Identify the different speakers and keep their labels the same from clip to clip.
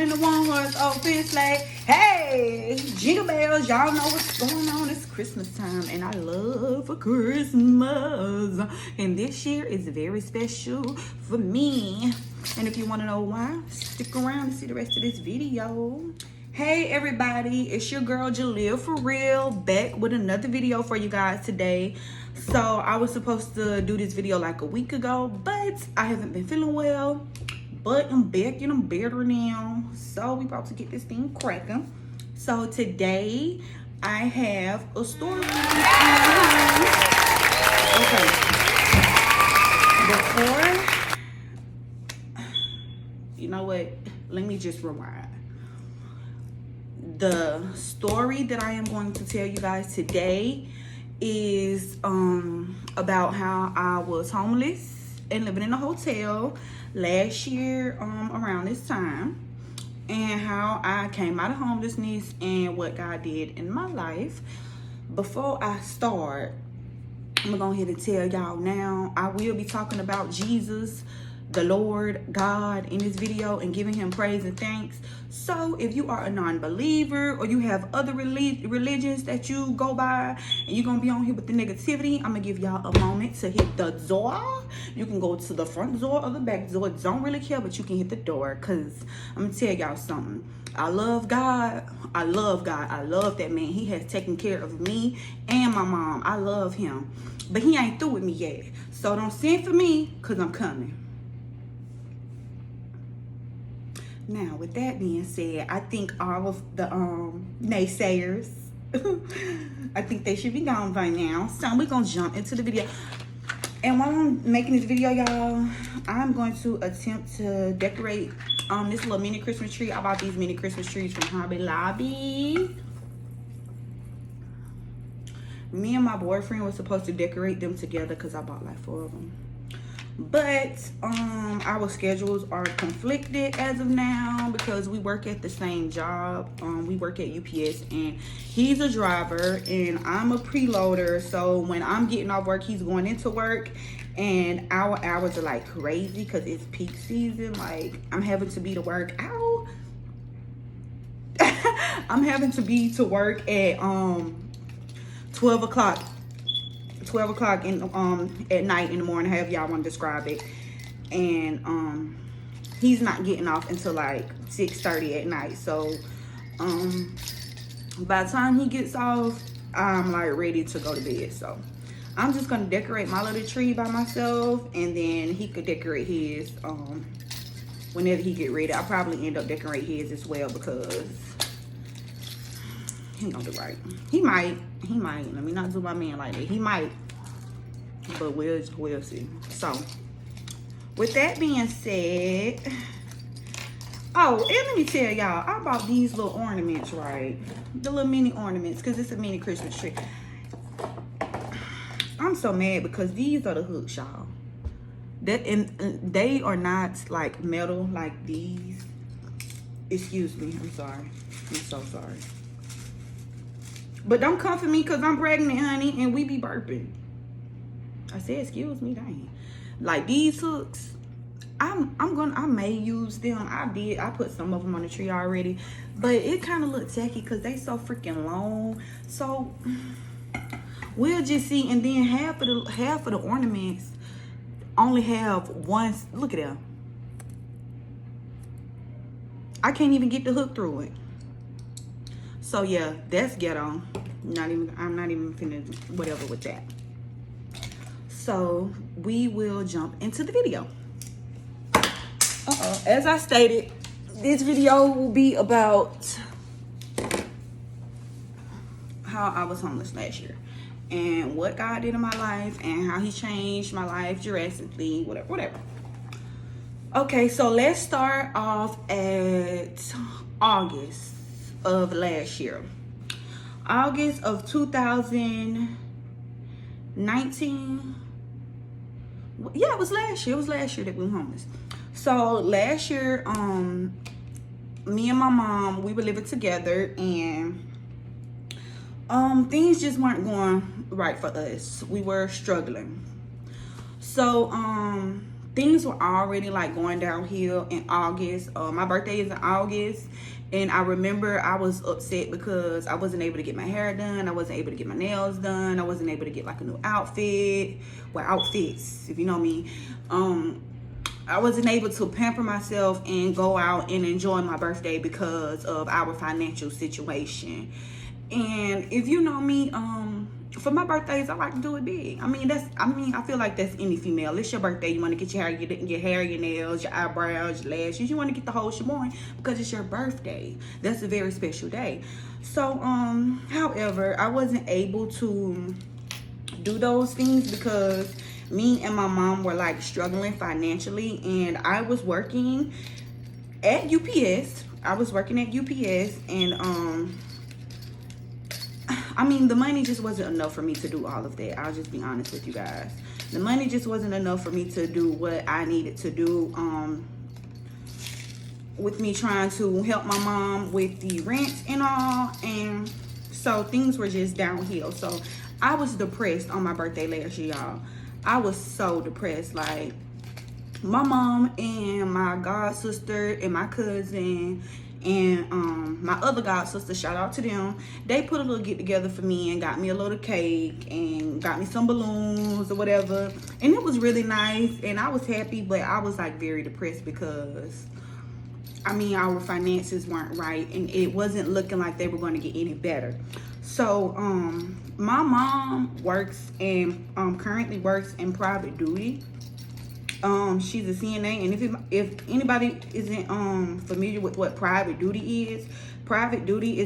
Speaker 1: in the one horse open sleigh. Hey, jingle bells, y'all know what's going on. It's Christmas time, and I love Christmas. And this year is very special for me. And if you want to know why, stick around and see the rest of this video. Hey everybody, it's your girl Jaleel for real, back with another video for you guys today. So I was supposed to do this video like a week ago, but I haven't been feeling well. But I'm back and I'm better now. So we about to get this thing cracking. So today I have a story. Okay. Before, you know what? Let me just rewind. The story that I am going to tell you guys today is about how I was homeless and living in a hotel last year around this time, and how I came out of homelessness and what God did in my life. Before I start, I'm gonna go ahead and tell y'all now, I will be talking about Jesus, the Lord God, in this video and giving him praise and thanks. So if you are a non-believer or you have other religions that you go by and you're gonna be on here with the negativity, I'm gonna give y'all a moment to hit the door. You can go to the front door or the back door, don't really care, but you can hit the door, because I'm gonna tell y'all something. I love God. I love God. I love that man. He has taken care of me and my mom. I love him, but he ain't through with me yet. So don't send for me, because I'm coming. Now, with that being said, I think all of the naysayers, I think they should be gone by now. So we're going to jump into the video. And while I'm making this video, y'all, I'm going to attempt to decorate this little mini Christmas tree. I bought these mini Christmas trees from Hobby Lobby. Me and my boyfriend were supposed to decorate them together because I bought like 4 of them. But our schedules are conflicted as of now because we work at the same job. We work at UPS, and he's a driver and I'm a preloader. So when I'm getting off work, he's going into work, and our hours are like crazy because it's peak season. Like, I'm having to be to work. Ow. I'm having to be to work at 12 o'clock in at night, in the morning, however y'all want to describe it. And he's not getting off until like 6:30 at night. So by the time he gets off, I'm like ready to go to bed. So I'm just gonna decorate my little tree by myself, and then he could decorate his whenever he get ready. I'll probably end up decorating his as well, because he gonna do right. He might. Let me not do my man like that. He might, but we'll see. So with that being said, oh, and let me tell y'all, I bought these little ornaments, right? The little mini ornaments, because it's a mini Christmas tree. I'm so mad because these are the hooks, y'all. And they are not like metal like these. Excuse me, I'm sorry. I'm so sorry. But don't come for me because I'm pregnant, honey, and we be burping. I said, excuse me, dang. Like these hooks, I may use them. I put some of them on the tree already, but it kind of looks tacky because they so freaking long. So we'll just see. And then half of the ornaments only have one. Look at that. I can't even get the hook through it. So yeah, that's ghetto. I'm not even finna whatever with that. So we will jump into the video. As I stated, this video will be about how I was homeless last year and what God did in my life and how he changed my life drastically, whatever. Okay, so let's start off at August of last year. August of 2019. Yeah, it was last year. It was last year that we were homeless. So last year, me and my mom, we were living together, and things just weren't going right for us. We were struggling. So things were already like going downhill in August. My birthday is in August, and I remember I was upset because I wasn't able to get my hair done. I wasn't able to get my nails done. I wasn't able to get like a new outfit. Well, outfits, if you know me. I wasn't able to pamper myself and go out and enjoy my birthday because of our financial situation. And if you know me, for my birthdays, I like to do it big. I feel like that's any female. It's your birthday. You want to get your hair, your nails, your eyebrows, your lashes. You want to get the whole shebang because it's your birthday. That's a very special day. So, however, I wasn't able to do those things because me and my mom were like struggling financially, and I was working at UPS. And the money just wasn't enough for me to do all of that. I'll just be honest with you guys. The money just wasn't enough for me to do what I needed to do with me trying to help my mom with the rent and all. And so things were just downhill. So I was depressed on my birthday last year, y'all. I was so depressed. Like, my mom and my god sister and my cousin and my other god sister, shout out to them, they put a little get together for me and got me a little cake and got me some balloons or whatever, and it was really nice and I was happy, but I was like very depressed because our finances weren't right and it wasn't looking like they were going to get any better. So my mom works and currently works in private duty. She's a CNA, and if anybody isn't familiar with what private duty is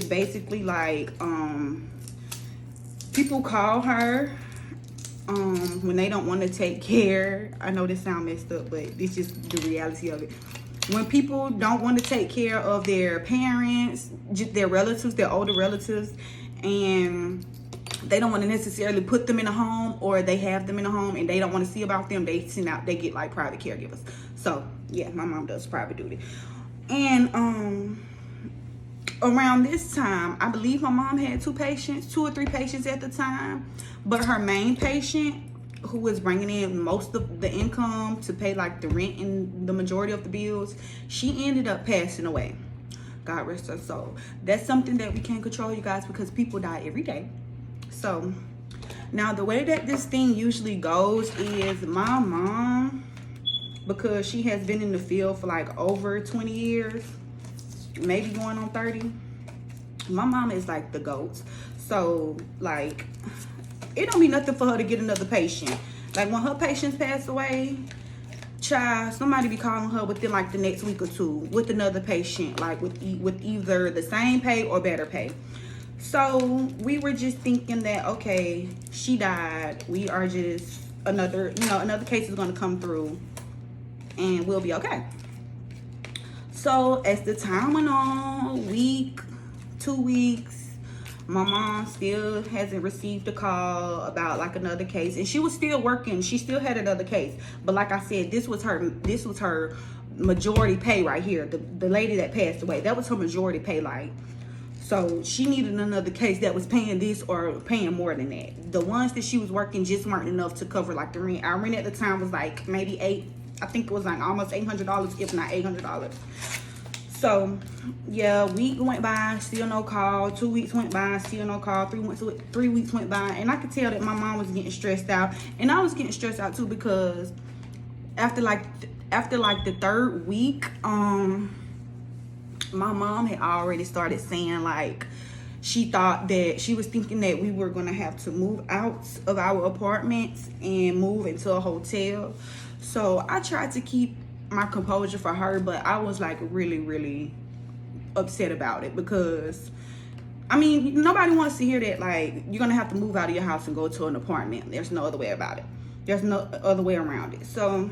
Speaker 1: basically like people call her when they don't want to take care. I know this sounds messed up, but this is the reality of it. When people don't want to take care of their parents, their relatives, their older relatives, and they don't want to necessarily put them in a home, or they have them in a home and they don't want to see about them, they get like private caregivers. So yeah, my mom does private duty. And around this time, I believe my mom had 2 or 3 patients at the time, but her main patient, who was bringing in most of the income to pay like the rent and the majority of the bills, she ended up passing away. God rest her soul. That's something that we can't control, you guys, because people die every day. So now the way that this thing usually goes is my mom, because she has been in the field for like over 20 years, maybe going on 30. My mom is like the GOAT. So like, it don't be nothing for her to get another patient. Like when her patients pass away, child, somebody be calling her within like the next week or 2 with another patient, like with either the same pay or better pay. So we were just thinking that, okay, she died. We are just another case is going to come through and we'll be okay. So as the time went on, week, 2 weeks, my mom still hasn't received a call about like another case, and she was still working. She still had another case, but like I said, this was her majority pay right here. The lady that passed away, that was her majority pay. Like, so she needed another case that was paying this or paying more than that. The ones that she was working just weren't enough to cover like the rent. Our rent at the time was like maybe I think it was like almost $800, if not $800. So yeah, week went by, still no call. 2 weeks went by, still no call. 3 weeks went by, and I could tell that my mom was getting stressed out, and I was getting stressed out too, because after like the 3rd week, my mom had already started saying like she was thinking that we were gonna have to move out of our apartments and move into a hotel. So I tried to keep my composure for her, but I was like really, really upset about it, because nobody wants to hear that like you're gonna have to move out of your house and go to an apartment. There's no other way about it. There's no other way around it. So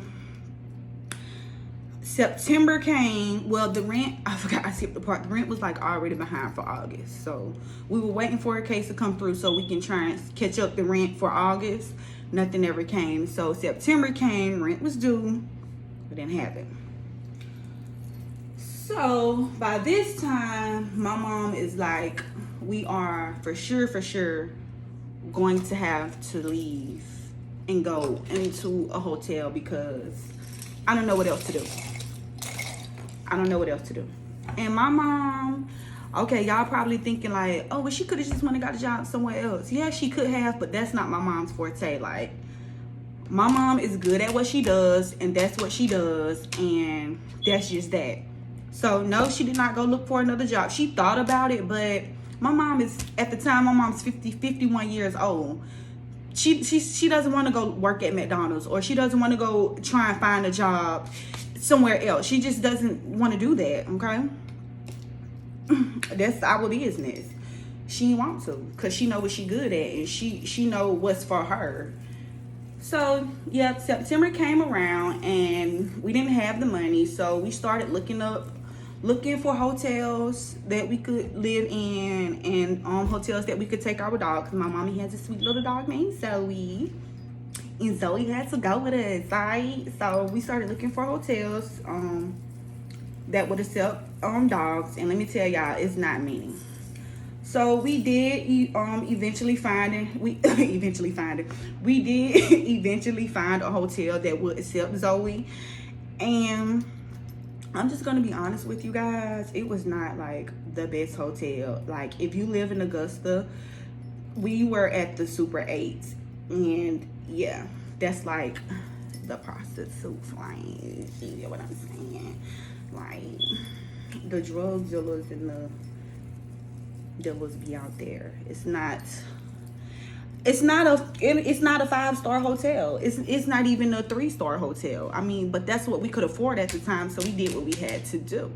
Speaker 1: September came. Well, the rent, I forgot, I skipped the part. The rent was like already behind for August. So we were waiting for a case to come through so we can try and catch up the rent for August. Nothing ever came. So September came, rent was due. It didn't happen. So by this time, my mom is like, we are for sure going to have to leave and go into a hotel, because I don't know what else to do. I don't know what else to do. And my mom, okay, y'all probably thinking like, oh, well, she could have just went and got a job somewhere else. Yeah, she could have, but that's not my mom's forte. Like, my mom is good at what she does, and that's what she does, and that's just that. So, no, she did not go look for another job. She thought about it, but my mom is, at the time, my mom's 51 years old. She doesn't want to go work at McDonald's, or she doesn't want to go try and find a job somewhere else. She just doesn't want to do that, okay? That's our business. She didn't want to, because she know what she good at, and she know what's for her. So, yeah, September came around, and we didn't have the money, so we started looking for hotels that we could live in, and hotels that we could take our dog, because my mommy has a sweet little dog named Zoe, and Zoe had to go with us, right? So we started looking for hotels that would accept dogs, and let me tell y'all, it's not many. So we did eventually find it. We did eventually find a hotel that would accept Zoe, and I'm just gonna be honest with you guys, it was not like the best hotel. Like, if you live in Augusta, we were at the Super 8, and yeah, that's like the prostitutes, like, you know what I'm saying? Like, the drug dealers and the dealers be out there. It's not a 5-star hotel. It's not even a 3-star hotel. I mean, but that's what we could afford at the time, so we did what we had to do.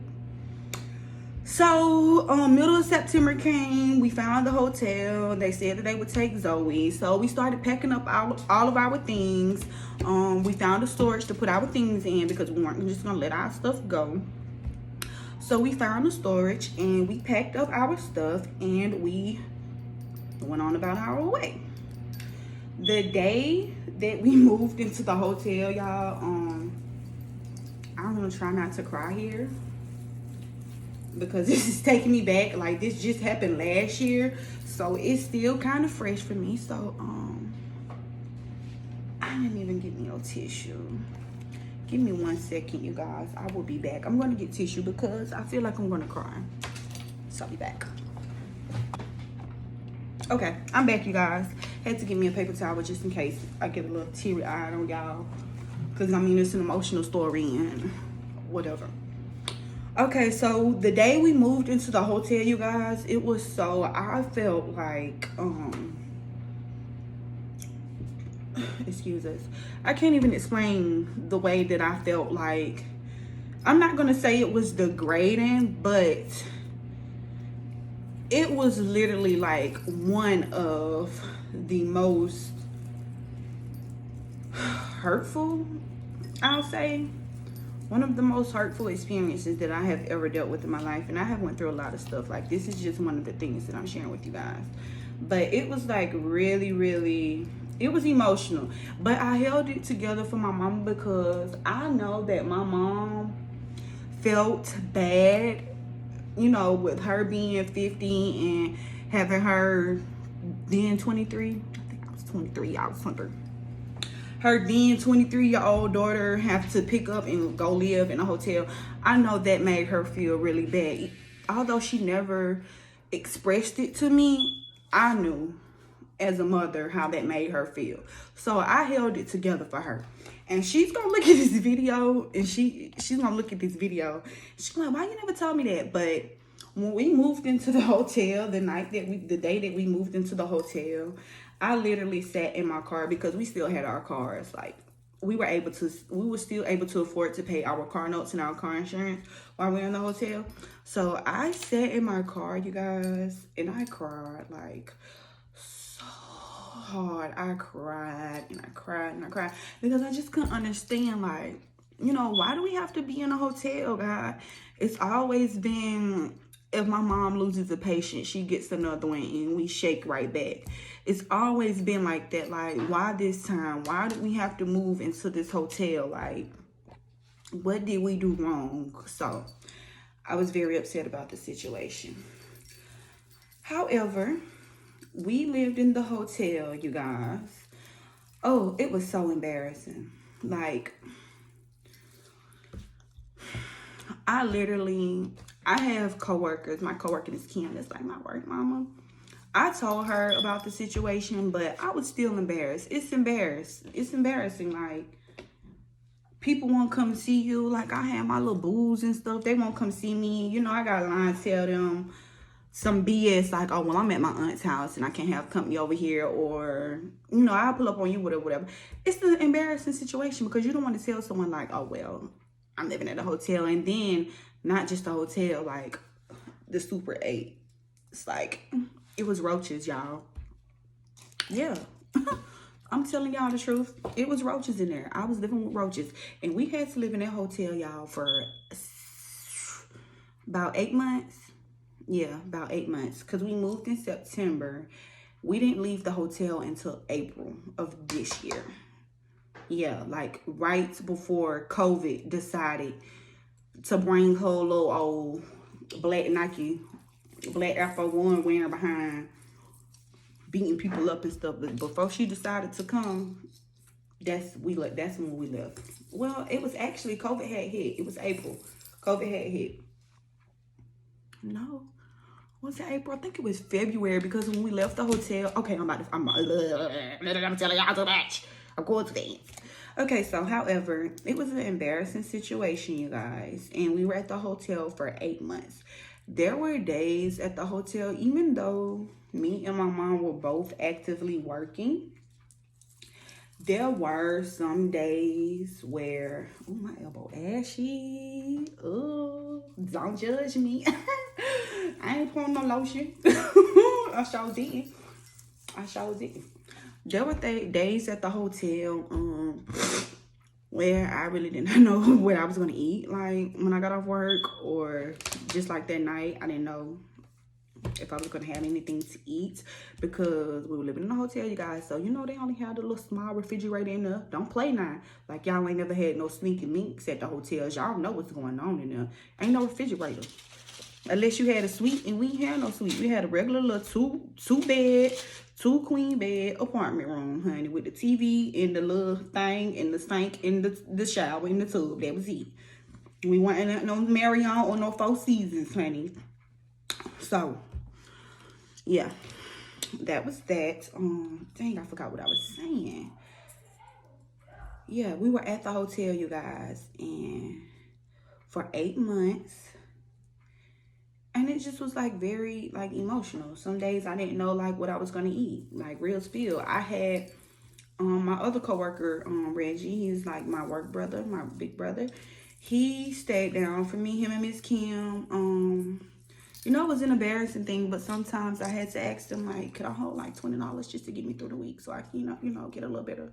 Speaker 1: So middle of September came, we found the hotel. They said that they would take Zoe, so we started packing up all of our things. We found a storage to put our things in, because we weren't just gonna let our stuff go. So we found a storage, and we packed up our stuff, and we went on about our way. The day that we moved into the hotel, y'all, I'm gonna try not to cry here, because this is taking me back. Like, this just happened last year, so it's still kind of fresh for me. So I didn't even get me no tissue. Give me 1 second, you guys. I will be back. I'm gonna get tissue because I feel like I'm gonna cry. So I'll be back. Okay, I'm back, you guys. Had to get me a paper towel just in case I get a little teary-eyed on y'all, because I mean, it's an emotional story and whatever. Okay, so the day we moved into the hotel, you guys, it was so, I felt like excuse us, I can't even explain the way that I felt. Like, I'm not gonna say it was degrading, but it was literally like one of the most hurtful, I'll say, one of the most hurtful experiences that I have ever dealt with in my life. And I have went through a lot of stuff. Like, this is just one of the things that I'm sharing with you guys. But it was like really, really, it was emotional. But I held it together for my mom, because I know that my mom felt bad, you know, with her being 50 and having her being 23. I think I was 23. I was 23. Her being 23-year-old daughter have to pick up and go live in a hotel. I know that made her feel really bad. Although she never expressed it to me, I knew as a mother how that made her feel. So I held it together for her. And she's gonna look at this video, and she's gonna look at this video. She's like, why you never told me that? But when we moved into the hotel, the day that we moved into the hotel, I literally sat in my car, because we still had our cars. Like, we were still able to afford to pay our car notes and our car insurance while we were in the hotel. So I sat in my car, you guys, and I cried like so hard. I cried and I cried and I cried, because I just couldn't understand, like, you know, why do we have to be in a hotel, God? It's always been, if my mom loses a patient, she gets another one, and we shake right back. It's always been like that. Like, why this time? Why did we have to move into this hotel? Like, what did we do wrong? So I was very upset about the situation. However, we lived in the hotel, you guys. Oh, it was so embarrassing. Like, I have coworkers. My coworker is Kim. That's like my work mama. I told her about the situation, but I was still embarrassed. It's embarrassing. Like, people won't come see you. Like, I have my little booze and stuff. They won't come see me. You know, I got a line to tell them some BS like, oh, well, I'm at my aunt's house and I can't have company over here, or, you know, I'll pull up on you, whatever. It's an embarrassing situation because you don't want to tell someone like, oh, well, I'm living at a hotel, and then not just a hotel, like the Super 8. It's like, it was roaches, y'all. Yeah. I'm telling y'all the truth. It was roaches in there. I was living with roaches. And we had to live in that hotel, y'all, for about 8 months. Yeah, about 8 months. Because we moved in September. We didn't leave the hotel until April of this year. Yeah, like right before COVID decided to bring her little old black Nike, black Air Force One wearing behind, beating people up and stuff. But before she decided to come, that's when we left. Well, it was actually COVID had hit. It was April. COVID had hit. No, was it April? I think it was February, because when we left the hotel. Okay, I'm telling y'all too much. I'm going to dance. Okay, so however, it was an embarrassing situation, you guys, and we were at the hotel for 8 months. There were days at the hotel, even though me and my mom were both actively working, there were some days where, oh, my elbow ashy. Oh, don't judge me. I ain't pouring no lotion. I sure did. There were days at the hotel where I really did not know what I was going to eat. Like, when I got off work, or just like that night, I didn't know if I was going to have anything to eat, because we were living in a hotel, you guys. So, you know, they only had a little small refrigerator in there. Don't play now. Like, y'all ain't never had no sneaky links at the hotels. Y'all know what's going on in there. Ain't no refrigerator. Unless you had a suite, and we ain't had no suite. We had a regular little two bed, 2 queen bed apartment room, honey, with the TV and the little thing and the sink and the shower and the tub. That was it. We weren't at no Marriott or no Four Seasons, honey. So, yeah, that was that. Dang, I forgot what I was saying. Yeah, we were at the hotel, you guys, and for 8 months. And it just was like very like emotional. Some days I didn't know like what I was gonna eat. Like, real spill. I had my other coworker, Reggie. He's like my work brother, my big brother. He stayed down for me, him and Miss Kim. You know, it was an embarrassing thing, but sometimes I had to ask them, like, could I hold like $20 just to get me through the week, so I can, you know, get a little bit of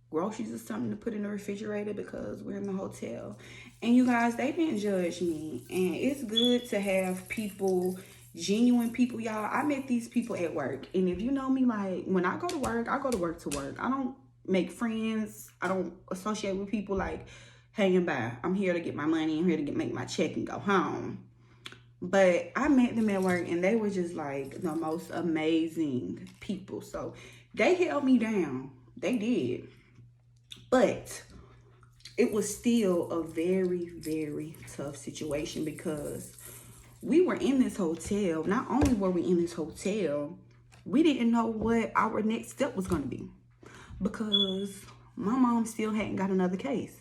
Speaker 1: groceries or something to put in the refrigerator, because we're in the hotel. And you guys, they didn't judge me. And it's good to have people, genuine people, y'all. I met these people at work. And if you know me, like, when I go to work, I go to work to work. I don't make friends. I don't associate with people like hanging by. I'm here to get my money. I'm here to make my check and go home. But I met them at work, and they were just like the most amazing people. So they held me down. They did. But it was still a very, very tough situation, because we were in this hotel. Not only were we in this hotel, we didn't know what our next step was going to be, because my mom still hadn't got another case.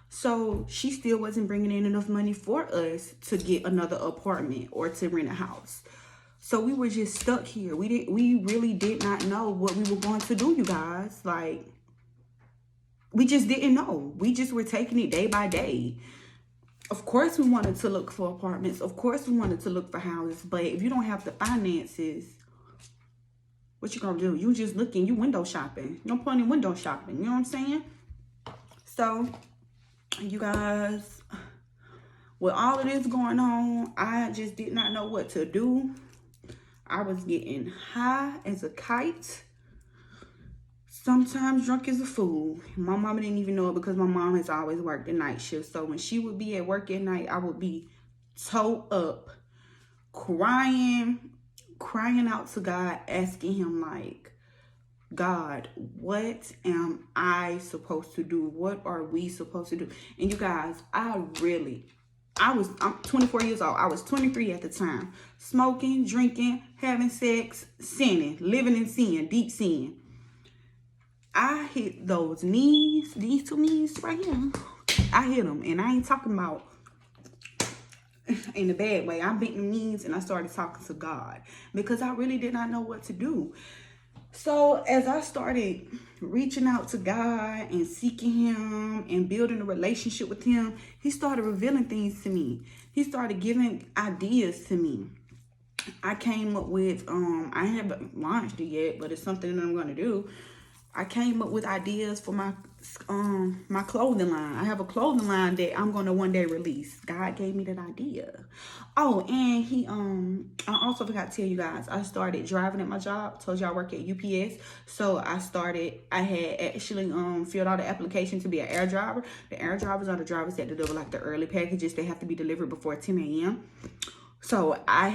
Speaker 1: So she still wasn't bringing in enough money for us to get another apartment or to rent a house. So we were just stuck here. We really did not know what we were going to do, you guys. Like, we just didn't know. We just were taking it day by day. Of course, we wanted to look for apartments. Of course, we wanted to look for houses. But if you don't have the finances, what you gonna do? You just looking, you window shopping. No point in window shopping. You know what I'm saying? So, you guys, with all of this going on, I just did not know what to do. I was getting high as a kite. Sometimes drunk as a fool. My mama didn't even know it, because my mom has always worked the night shift. So when she would be at work at night, I would be towed up, crying out to God, asking him like, God, what am I supposed to do? What are we supposed to do? And you guys, I really, I'm 24 years old. I was 23 at the time. Smoking, drinking, having sex, sinning, living in sin, deep sin. I hit those knees, these two knees right here. I hit them, and I ain't talking about in a bad way. I bent the knees and I started talking to God because I really did not know what to do. So as I started reaching out to God and seeking him and building a relationship with him, he started revealing things to me. He started giving ideas to me. I came up with, I haven't launched it yet, but it's something that I'm going to do. I came up with ideas for my my clothing line. I have a clothing line that I'm gonna one day release. God gave me that idea. Oh, and he I also forgot to tell you guys, I started driving at my job. Told you I work at UPS. So I had actually filled out an application to be an air driver. The air drivers are the drivers that deliver like the early packages. They have to be delivered before 10 a.m. So I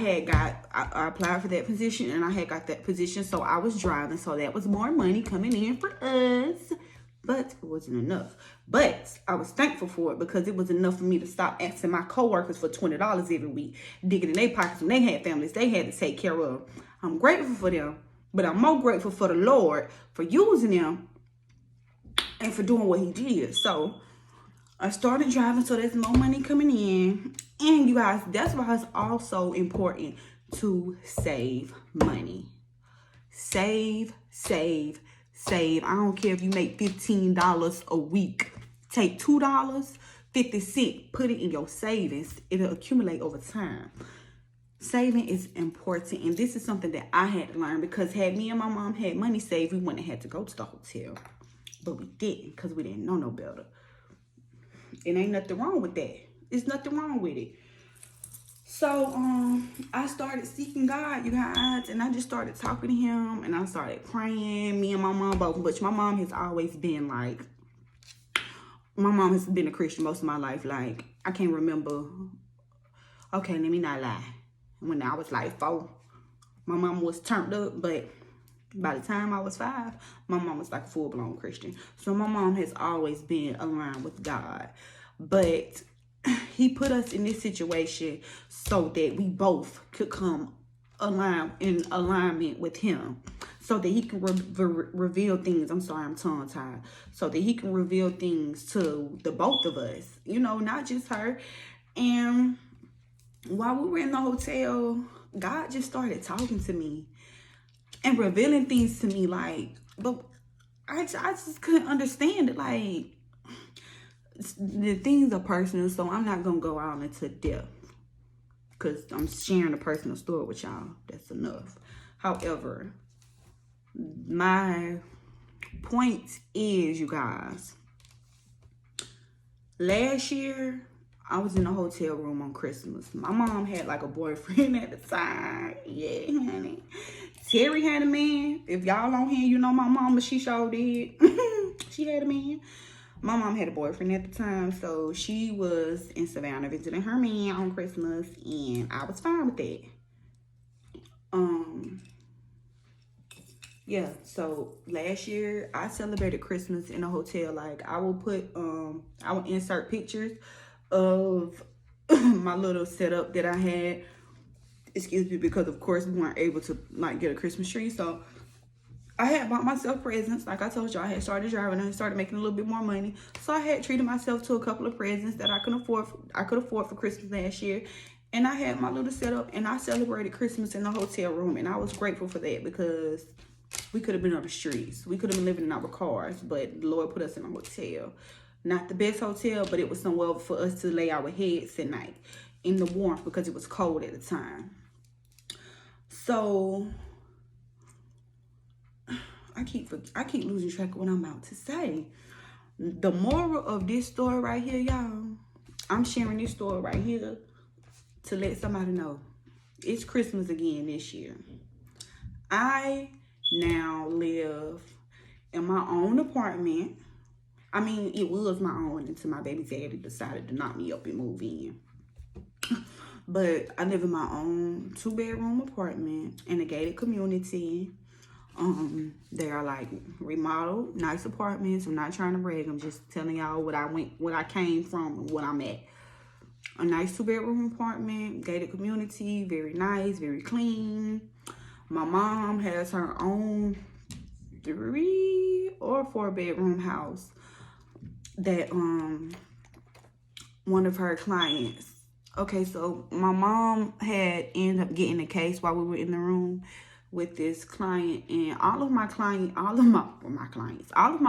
Speaker 1: applied for that position, and I had got that position. So I was driving. So that was more money coming in for us, but it wasn't enough. But I was thankful for it because it was enough for me to stop asking my coworkers for $20 every week, digging in their pockets when they had families they had to take care of. I'm grateful for them, but I'm more grateful for the Lord for using them and for doing what he did. So I started driving, so there's more money coming in. And you guys, that's why it's also important to save money. Save, save, save. I don't care if you make $15 a week. Take $2.50, put it in your savings. It'll accumulate over time. Saving is important, and this is something that I had to learn because had me and my mom had money saved, we wouldn't have had to go to the hotel. But we didn't because we didn't know no better. It ain't nothing wrong with that. It's nothing wrong with it. So I started seeking God, you guys, and I just started talking to him, and I started praying. Me and my mom both, but my mom has always been like, my mom has been a Christian most of my life. Like, I can't remember. Okay, let me not lie. When I was like 4, my mom was turned up, but by the time I was 5, my mom was like a full-blown Christian. So my mom has always been aligned with God. But he put us in this situation so that we both could come in alignment with him. So that he can reveal things. I'm sorry, I'm tongue-tied. So that he can reveal things to the both of us. You know, not just her. And while we were in the hotel, God just started talking to me and revealing things to me, like, but I just couldn't understand it. Like, the things are personal, so I'm not gonna go out into depth because I'm sharing a personal story with y'all. That's enough. However, my point is, you guys, last year I was in a hotel room on Christmas. My mom had like a boyfriend at the time. Yeah, honey. Terry had a man. If y'all on here, you know my mama, she sure did. She had a man. My mom had a boyfriend at the time, so she was in Savannah visiting her man on Christmas, and I was fine with that. Yeah, so last year I celebrated Christmas in a hotel. Like, I will insert pictures of my little setup that I had. Excuse me, because of course we weren't able to like get a Christmas tree. So I had bought myself presents. Like I told you, I had started driving and started making a little bit more money. So I had treated myself to a couple of presents that I could afford for Christmas last year. And I had my little setup, and I celebrated Christmas in the hotel room, and I was grateful for that because we could have been on the streets. We could have been living in our cars, but the Lord put us in a hotel. Not the best hotel, but it was somewhere for us to lay our heads at night in the warmth because it was cold at the time. So I keep losing track of what I'm about to say. The moral of this story right here, y'all, I'm sharing this story right here to let somebody know it's Christmas again this year. I now live in my own apartment. I mean, it was my own until my baby daddy decided to knock me up and move in. But I live in my own 2-bedroom apartment in a gated community. They are like remodeled, nice apartments. I'm not trying to brag. I'm just telling y'all what I came from and what I'm at. a nice 2-bedroom apartment, gated community, very nice, very clean. My mom has her own 3 or 4-bedroom house that one of her clients. Okay, so my mom had ended up getting a case while we were in the room with this client, and all of my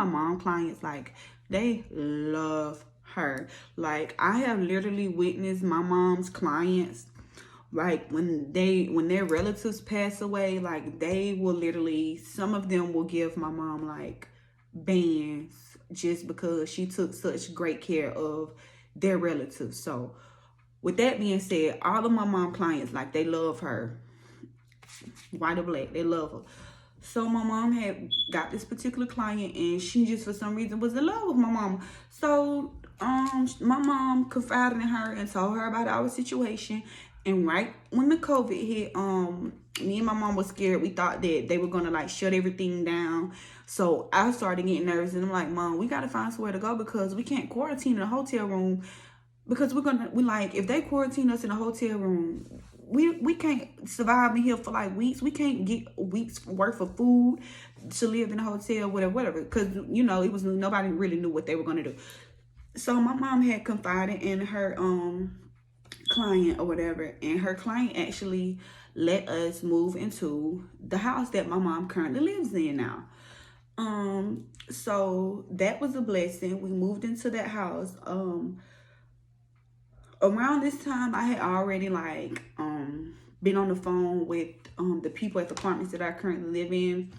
Speaker 1: mom clients, like, they love her. Like, I have literally witnessed my mom's clients, like, when their relatives pass away, like, they will literally, some of them will give my mom like bands just because she took such great care of their relatives. So with that being said, all of my mom clients, like, they love her, white or black, they love her. So my mom had got this particular client, and she just for some reason was in love with my mama. So my mom confided in her and told her about our situation. And right when the COVID hit, me and my mom was scared. We thought that they were gonna like shut everything down. So I started getting nervous, and I'm like, Mom, we gotta find somewhere to go because we can't quarantine in a hotel room. Because we like, if they quarantine us in a hotel room, we can't survive in here for like weeks. We can't get weeks worth of food to live in a hotel, whatever. Because, you know, it was, nobody really knew what they were going to do. So my mom had confided in her client or whatever. And her client actually let us move into the house that my mom currently lives in now. So that was a blessing. We moved into that house. Around this time, I had already like been on the phone with the people at the apartments that I currently live in,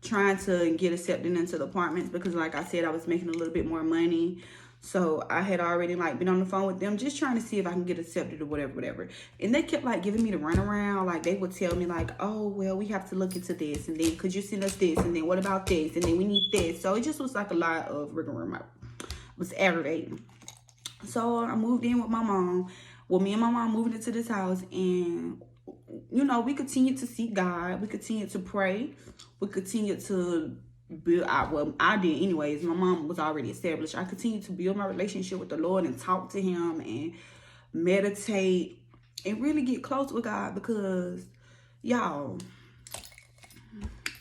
Speaker 1: trying to get accepted into the apartments because, like I said, I was making a little bit more money. So I had already like been on the phone with them, just trying to see if I can get accepted or whatever. And they kept like giving me the runaround. Like, they would tell me like, oh, well, we have to look into this, and then could you send us this, and then what about this, and then we need this. So it just was like a lot of rigmarole. It was aggravating. So I moved in with my mom. Well, me and my mom moved into this house, and, you know, we continued to seek God. We continued to pray. We continued to build, well, I did anyways. My mom was already established. I continued to build my relationship with the Lord and talk to him and meditate and really get close with God because, y'all,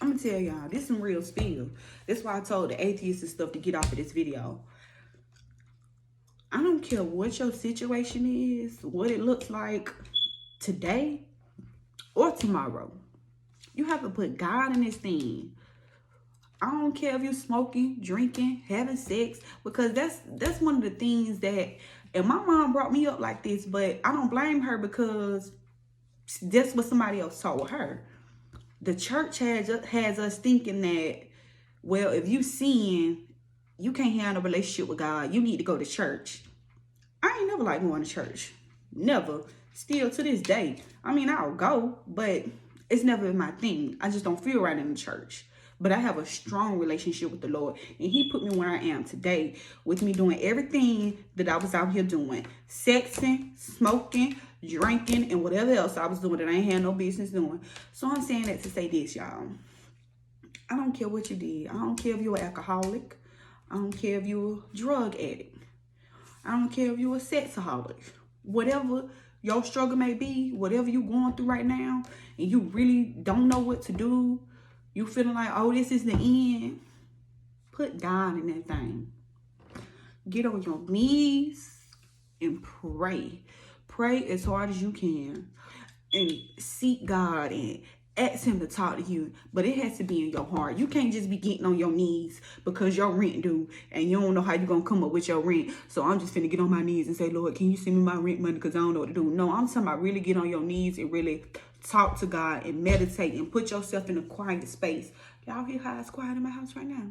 Speaker 1: I'm going to tell y'all, this is some real spill. That's why I told the atheists and stuff to get off of this video. I don't care what your situation is, what it looks like today or tomorrow. You have to put God in this thing. I don't care if you're smoking, drinking, having sex, because that's one of the things that, and my mom brought me up like this, but I don't blame her because that's what somebody else told her. The church has us thinking that, well, if you sin, you can't have a relationship with God. You need to go to church. I ain't never liked going to church. Never. Still to this day. I mean, I'll go, but it's never my thing. I just don't feel right in the church. But I have a strong relationship with the Lord. And he put me where I am today with me doing everything that I was out here doing. Sexing, smoking, drinking, and whatever else I was doing that I ain't had no business doing. So I'm saying that to say this, y'all. I don't care what you did. I don't care if you're an alcoholic. I don't care if you're a drug addict. I don't care if you're a sexaholic. Whatever your struggle may be, whatever you're going through right now, and you really don't know what to do, you feeling like, oh, this is the end, put God in that thing. Get on your knees and pray. Pray as hard as you can and seek God and ask him to talk to you, but it has to be in your heart. You can't just be getting on your knees because your rent due and you don't know how you're going to come up with your rent. So I'm just finna get on my knees and say, Lord, can you send me my rent money because I don't know what to do. No, I'm talking about really get on your knees and really talk to God and meditate and put yourself in a quiet space. Y'all hear how it's quiet in my house right now?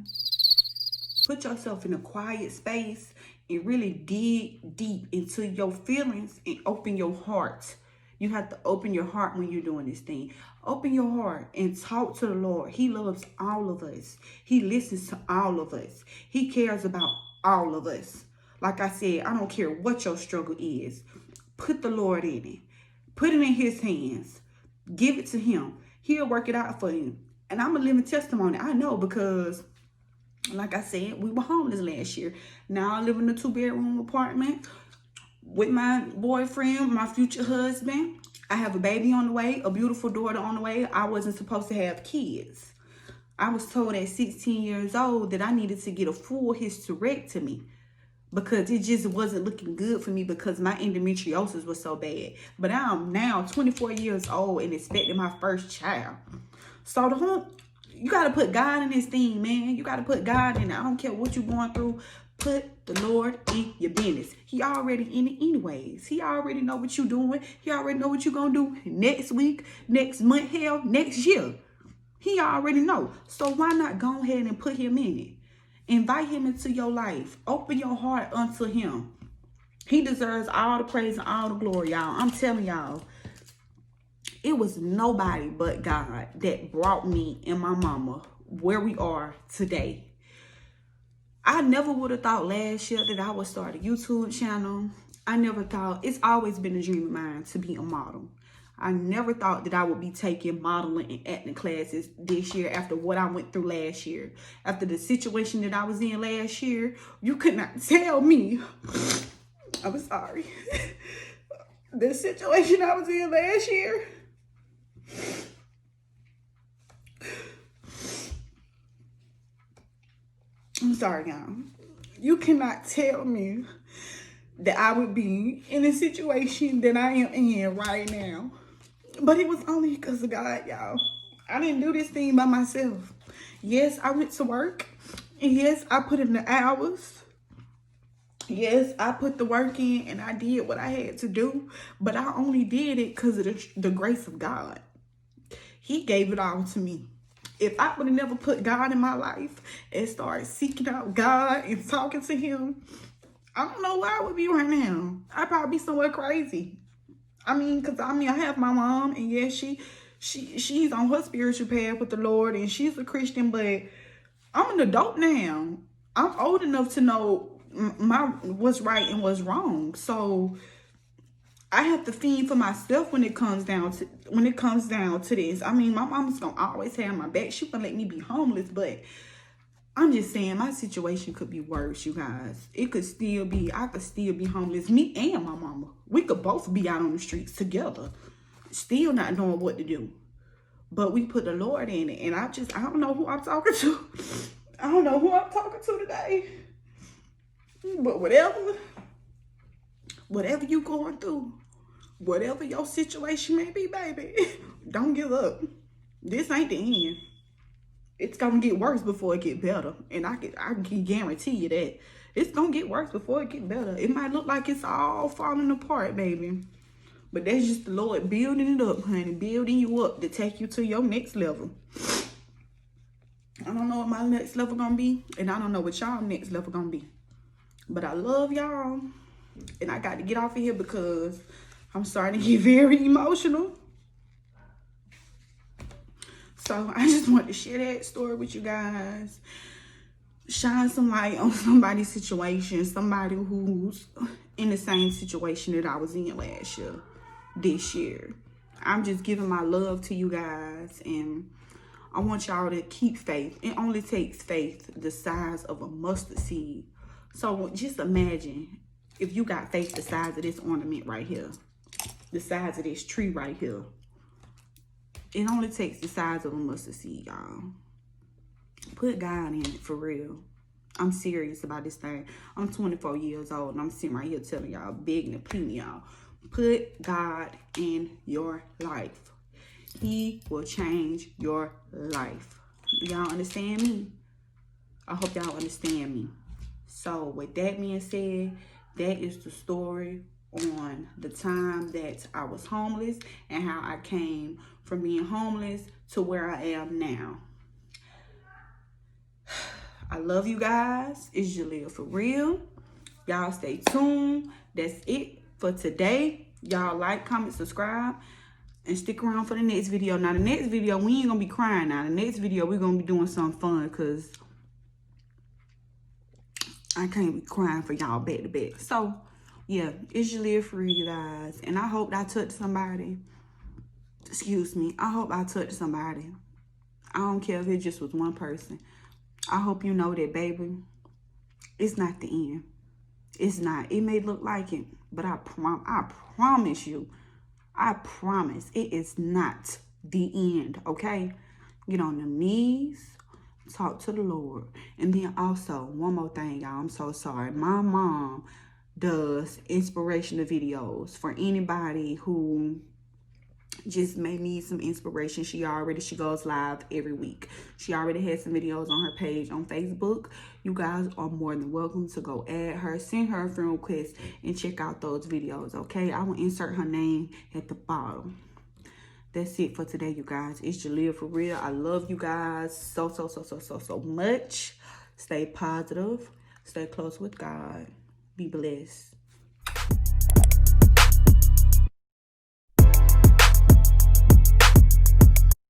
Speaker 1: Put yourself in a quiet space and really dig deep into your feelings and open your heart. You have to open your heart when you're doing this thing. Open your heart and talk to the Lord. He loves all of us. He listens to all of us. He cares about all of us. Like I said, I don't care what your struggle is. Put the Lord in it. Put it in his hands. Give it to him. He'll work it out for you. And I'm a living testimony. I know because, like I said, we were homeless last year. Now I live in a 2-bedroom apartment. with my boyfriend, my future husband. I have a baby on the way, a beautiful daughter on the way. I wasn't supposed to have kids. I was told at 16 years old that I needed to get a full hysterectomy because it just wasn't looking good for me because my endometriosis was so bad. But I'm now 24 years old and expecting my first child. So you got to put God in this thing, man. You got to put God in it. I don't care what you're going through. Put the Lord in your business. He already in it anyways. He already know what you're doing. He already know what you're going to do next week, next month, hell, next year. He already know. So why not go ahead and put him in it? Invite him into your life. Open your heart unto him. He deserves all the praise and all the glory, y'all. I'm telling y'all, it was nobody but God that brought me and my mama where we are today. I never would have thought last year that I would start a YouTube channel. I never thought, it's always been a dream of mine to be a model. I never thought that I would be taking modeling and acting classes this year after what I went through last year. After the situation that I was in last year, you could not tell me. I'm sorry. The situation I was in last year. I'm sorry, y'all. You cannot tell me that I would be in a situation that I am in right now. But it was only because of God, y'all. I didn't do this thing by myself. Yes, I went to work. And yes, I put in the hours. Yes, I put the work in and I did what I had to do. But I only did it because of the grace of God. He gave it all to me. If I would have never put God in my life and started seeking out God and talking to him, I don't know where I would be right now. I'd probably be somewhere crazy. I have my mom, and yes, she's on her spiritual path with the Lord, and she's a Christian, but I'm an adult now. I'm old enough to know what's right and what's wrong. So I have to feed for myself when it comes down to this. I mean, my mama's gonna always have my back. She wouldn't let me be homeless, but I'm just saying my situation could be worse, you guys. I could still be homeless. Me and my mama. We could both be out on the streets together, still not knowing what to do. But we put the Lord in it, and I don't know who I'm talking to. I don't know who I'm talking to today. But whatever you going through, whatever your situation may be, baby, don't give up. This ain't the end. It's gonna get worse before it get better. And I can guarantee you that. It's gonna get worse before it get better. It might look like it's all falling apart, baby. But that's just the Lord building it up, honey. Building you up to take you to your next level. I don't know what my next level gonna be. And I don't know what y'all next level gonna be. But I love y'all. And I got to get off of here because I'm starting to get very emotional. So I just want to share that story with you guys. Shine some light on somebody's situation. Somebody who's in the same situation that I was in last year, this year. I'm just giving my love to you guys. And I want y'all to keep faith. It only takes faith the size of a mustard seed. So just imagine if you got faith the size of this ornament right here. The size of this tree right here. It only takes the size of a mustard seed, y'all. Put God in it for real. I'm serious about this thing. I'm 24 years old and I'm sitting right here telling y'all, begging and pleading y'all. Put God in your life. He will change your life. Y'all understand me? I hope y'all understand me. So with that being said, that is the story on the time that I was homeless and how I came from being homeless to where I am now. I love you guys. It's Jaleel for real. Y'all stay tuned. That's it for today. Y'all like, comment, subscribe, and stick around for the next video. Now, the next video, we ain't gonna be crying now. The next video, we're gonna be doing something fun because I can't be crying for y'all back to back. So, yeah, it's Jaleel for you guys. And I hope that I touched somebody. Excuse me. I hope I touched somebody. I don't care if it just was one person. I hope you know that, baby, it's not the end. It's not. It may look like it, but I promise you, I promise it is not the end, okay? Get on your knees, talk to the Lord. And then also, one more thing, y'all. I'm so sorry. My mom does inspirational videos for anybody who just may need some inspiration. She goes live every week. She already has some videos on her page on Facebook. You guys are more than welcome to go add her, send her a friend request, and check out those videos, okay? I will insert her name at the bottom. That's it for today, you guys. It's Jalea for real. I love you guys so much. Stay positive. Stay close with God. Be blessed.